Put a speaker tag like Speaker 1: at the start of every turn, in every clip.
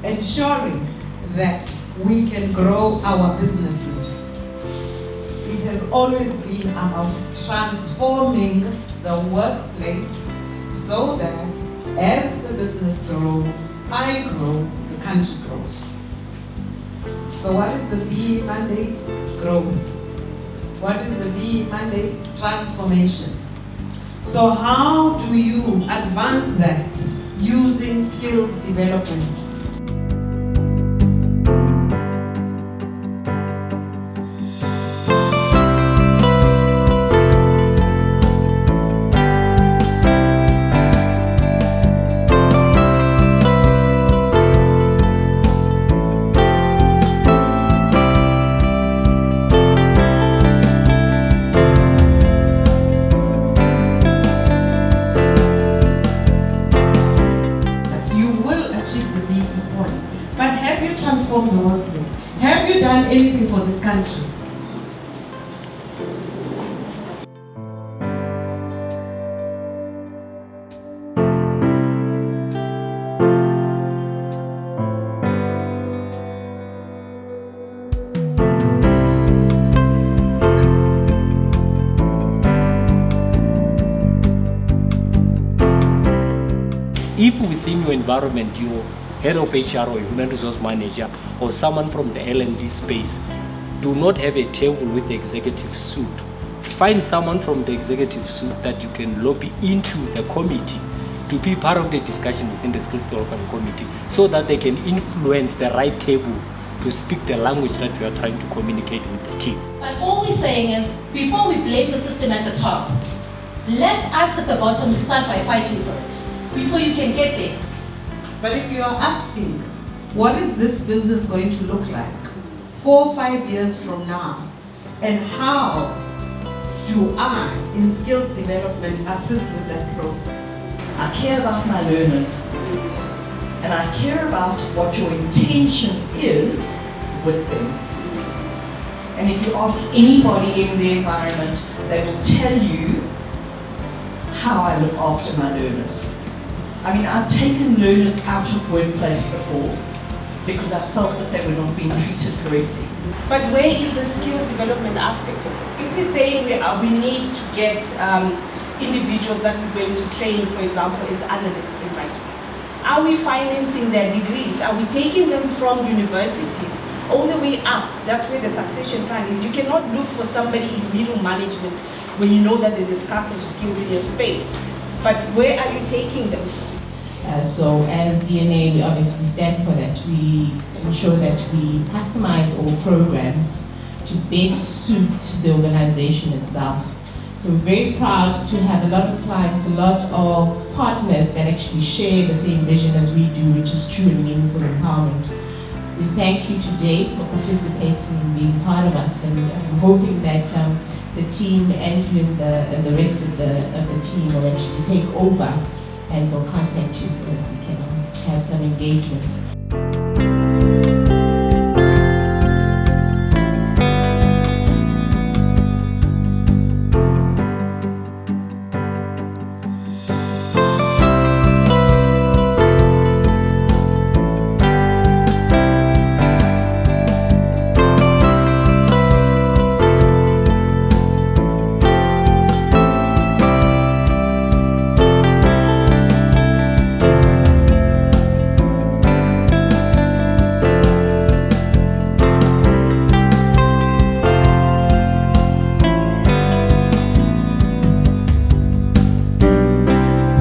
Speaker 1: Ensuring that we can grow our businesses. It has always been about transforming the workplace so that as the business grows, I grow, the country grows. So what is the BEE mandate? Growth. What is the BEE mandate? Transformation. So how do you advance that using skills development? But have you transformed the workplace? Have you done anything for this country?
Speaker 2: If within your environment, your head of HR or human resource manager or someone from the L&D space do not have a table with the executive suit, find someone from the executive suit that you can lobby into the committee to be part of the discussion within the skills development committee so that they can influence the right table to speak the language that you are trying to communicate with the team.
Speaker 3: But all we're saying is, before we blame the system at the top, let us at the bottom start by fighting for it before you can get there.
Speaker 1: But if you are asking, what is this business going to look like 4 or 5 years from now? And how do I, in skills development, assist with that process?
Speaker 4: I care about my learners. And I care about what your intention is with them. And if you ask anybody in the environment, they will tell you how I look after my learners. I mean, I've taken learners out of workplace before because I felt that they were not being treated correctly.
Speaker 5: But where is the skills development aspect of it? If we're saying we need to get individuals that we're going to train, for example, as analysts in my space, are we financing their degrees? Are we taking them from universities all the way up? That's where the succession plan is. You cannot look for somebody in middle management when you know that there's a scarce of skills in your space. But where are you taking them?
Speaker 6: So as DNA, we obviously stand for that. We ensure that we customize all programs to best suit the organization itself. So we're very proud to have a lot of clients, a lot of partners that actually share the same vision as we do, which is true and meaningful empowerment. We thank you today for participating and being part of us, and I'm hoping that the team and you and the rest of the team will actually take over and will contact you so that we can have some engagements.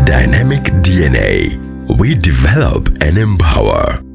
Speaker 7: Dynamic DNA. We develop and empower.